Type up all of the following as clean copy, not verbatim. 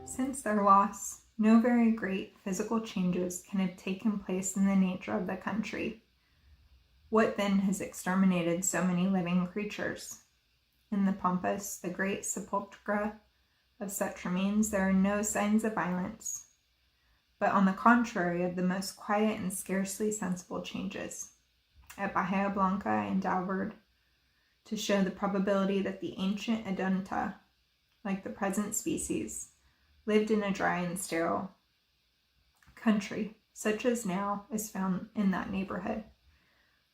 Since their loss, no very great physical changes can have taken place in the nature of the country. What then has exterminated so many living creatures? In the pampas, the great sepulchra of such remains, there are no signs of violence, but on the contrary of the most quiet and scarcely sensible changes. At Bahia Blanca I endeavored to show the probability that the ancient Adunta, like the present species, lived in a dry and sterile country, such as now is found in that neighborhood.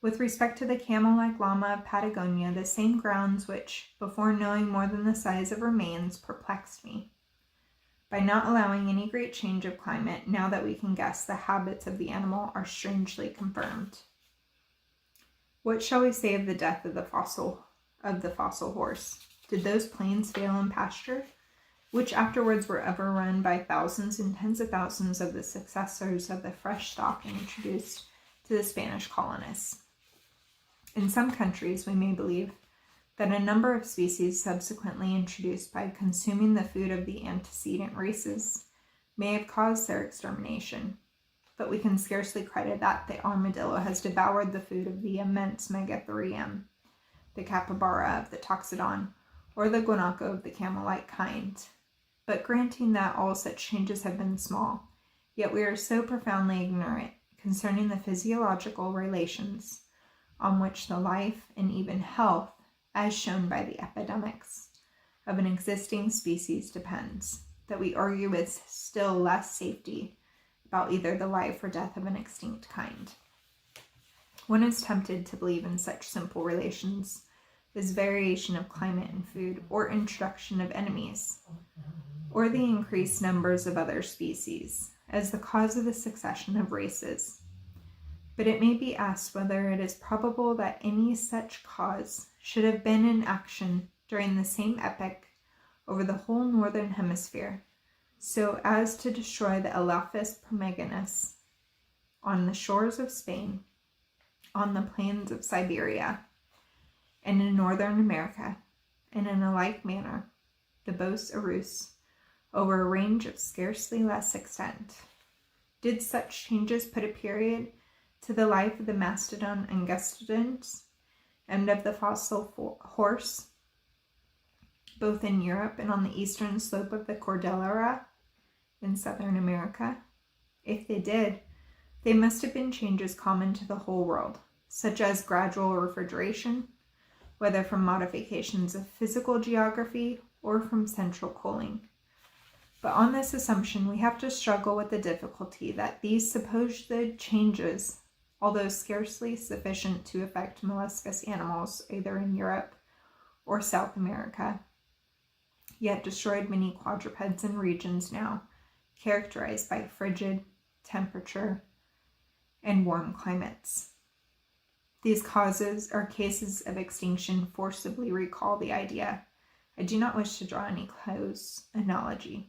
With respect to the camel-like llama of Patagonia, the same grounds which, before knowing more than the size of remains, perplexed me. By not allowing any great change of climate, now that we can guess the habits of the animal are strangely confirmed. What shall we say of the death of the fossil horse? Did those plains fail in pasture, which afterwards were overrun by thousands and tens of thousands of the successors of the fresh stock introduced to the Spanish colonists? In some countries, we may believe that a number of species subsequently introduced by consuming the food of the antecedent races may have caused their extermination, but we can scarcely credit that the armadillo has devoured the food of the immense megatherium, the capybara of the toxodon, or the guanaco of the camel-like kind. But granting that all such changes have been small, yet we are so profoundly ignorant concerning the physiological relations on which the life and even health, as shown by the epidemics of an existing species, depends, that we argue with still less safety about either the life or death of an extinct kind. One is tempted to believe in such simple relations as variation of climate and food, or introduction of enemies, or the increased numbers of other species, as the cause of the succession of races. But it may be asked whether it is probable that any such cause should have been in action during the same epoch over the whole northern hemisphere, so as to destroy the Elaphus promeganus on the shores of Spain, on the plains of Siberia, and in northern America, and in a like manner the Bos Arus over a range of scarcely less extent. Did such changes put a period to the life of the mastodon and gustodons, and of the fossil horse, both in Europe and on the eastern slope of the Cordillera in Southern America? If they did, they must have been changes common to the whole world, such as gradual refrigeration, whether from modifications of physical geography or from central cooling. But on this assumption, we have to struggle with the difficulty that these supposed changes, although scarcely sufficient to affect molluscous animals either in Europe or South America, yet destroyed many quadrupeds in regions now characterized by frigid temperature and warm climates. These causes or cases of extinction forcibly recall the idea, I do not wish to draw any close analogy,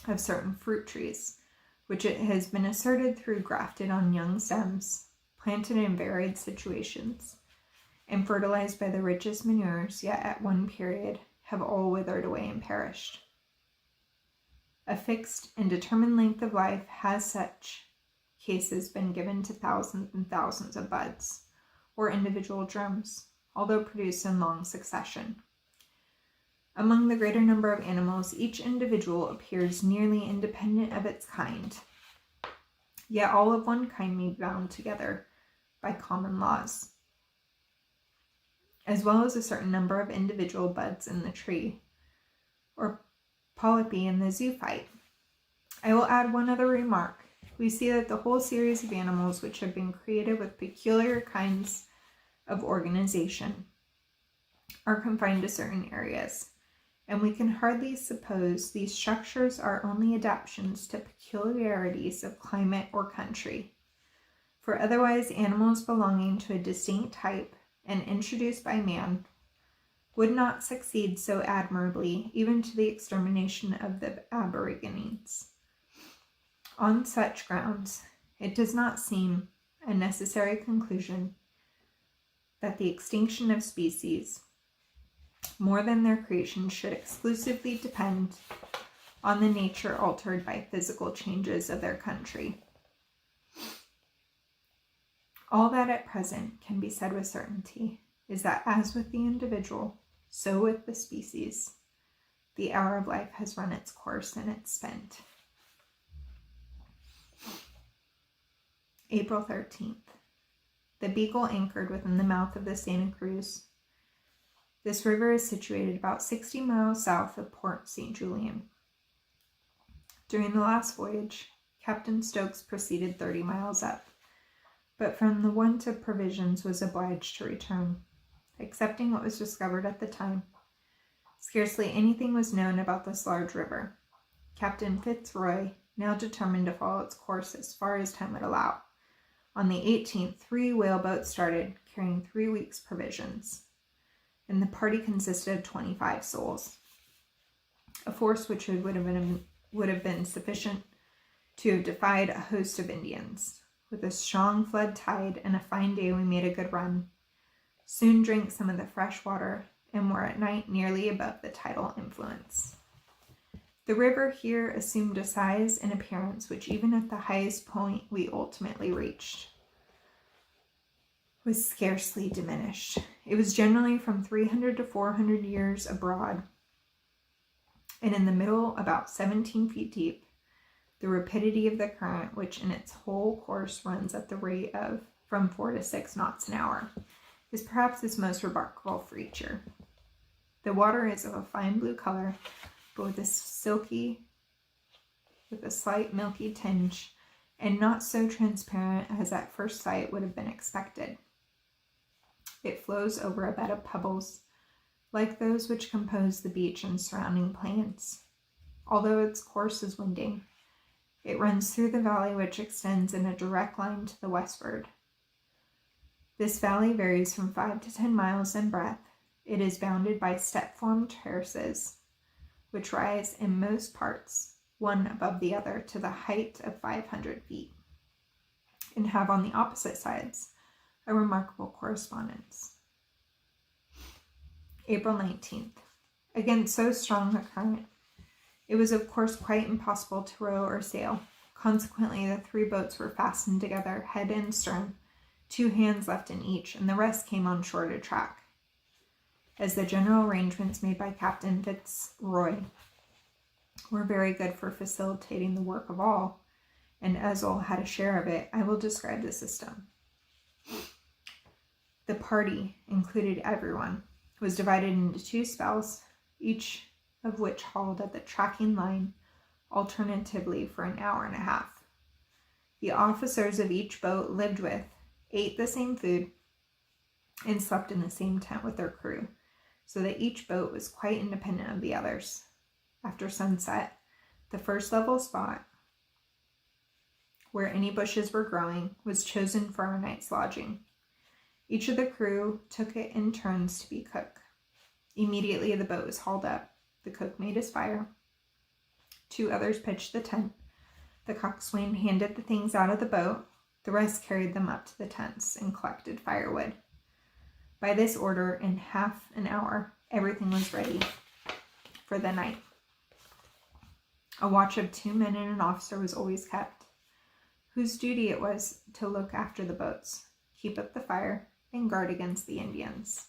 of certain fruit trees, which it has been asserted through grafted on young stems, planted in varied situations, and fertilized by the richest manures, yet at one period have all withered away and perished. A fixed and determined length of life has such cases been given to thousands and thousands of buds, or individual germs, although produced in long succession. Among the greater number of animals, each individual appears nearly independent of its kind, yet all of one kind may be bound together by common laws, as well as a certain number of individual buds in the tree, or polypi in the zoophyte. I will add one other remark. We see that the whole series of animals which have been created with peculiar kinds of organization are confined to certain areas, and we can hardly suppose these structures are only adaptations to peculiarities of climate or country, for otherwise animals belonging to a distinct type and introduced by man would not succeed so admirably even to the extermination of the aborigines. On such grounds, it does not seem a necessary conclusion that the extinction of species, more than their creation, should exclusively depend on the nature altered by physical changes of their country. All that at present can be said with certainty is that as with the individual, so with the species, the hour of life has run its course and it's spent. April 13th. The Beagle anchored within the mouth of the Santa Cruz. This river is situated about 60 miles south of Port St. Julian. During the last voyage, Captain Stokes proceeded 30 miles up, but from the want of provisions was obliged to return. Excepting what was discovered at the time, scarcely anything was known about this large river. Captain Fitzroy now determined to follow its course as far as time would allow. On the 18th, 3 whaleboats started, carrying 3 weeks' provisions, and the party consisted of 25 souls, a force which would have been sufficient to have defied a host of Indians. With a strong flood tide and a fine day, we made a good run, soon drank some of the fresh water, and were at night nearly above the tidal influence. The river here assumed a size and appearance which, even at the highest point we ultimately reached, was scarcely diminished. It was generally from 300 to 400 years abroad, and in the middle about 17 feet deep. The rapidity of the current, which in its whole course runs at the rate of from 4 to 6 knots an hour, is perhaps its most remarkable feature. The water is of a fine blue color, but with a slight milky tinge, and not so transparent as at first sight would have been expected. It flows over a bed of pebbles, like those which compose the beach and surrounding plains. Although its course is winding, it runs through the valley which extends in a direct line to the westward. This valley varies from 5 to 10 miles in breadth. It is bounded by step-formed terraces, which rise in most parts, one above the other, to the height of 500 feet, and have on the opposite sides a remarkable correspondence. April 19th. Against so strong a current, it was of course quite impossible to row or sail. Consequently, the 3 boats were fastened together, head and stern, 2 hands left in each, and the rest came on shore to track. As the general arrangements made by Captain Fitzroy were very good for facilitating the work of all, and as all had a share of it, I will describe the system. The party included everyone, was divided into 2 spells, each of which hauled at the tracking line alternatively for an hour and a half. The officers of each boat lived with, ate the same food, and slept in the same tent with their crew, so that each boat was quite independent of the others. After sunset, the first level spot, where any bushes were growing, was chosen for our night's lodging. Each of the crew took it in turns to be cook. Immediately the boat was hauled up. The cook made his fire. 2 others pitched the tent. The coxswain handed the things out of the boat. The rest carried them up to the tents and collected firewood. By this order, in half an hour, everything was ready for the night. A watch of 2 men and an officer was always kept, whose duty it was to look after the boats, keep up the fire, and guard against the Indians.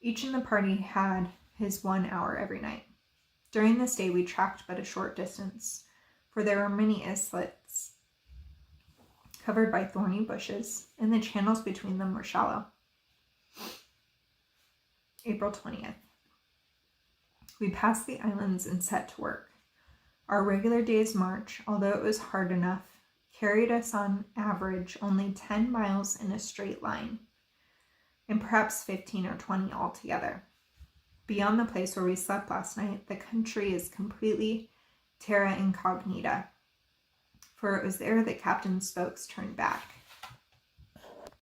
Each in the party had his 1 hour every night. During this day we tracked but a short distance, for there were many islets covered by thorny bushes, and the channels between them were shallow. April 20th. We passed the islands and set to work. Our regular day's march, although it was hard enough, carried us on average only 10 miles in a straight line, and perhaps 15 or 20 altogether. Beyond the place where we slept last night, the country is completely terra incognita, for it was there that Captain Stokes turned back.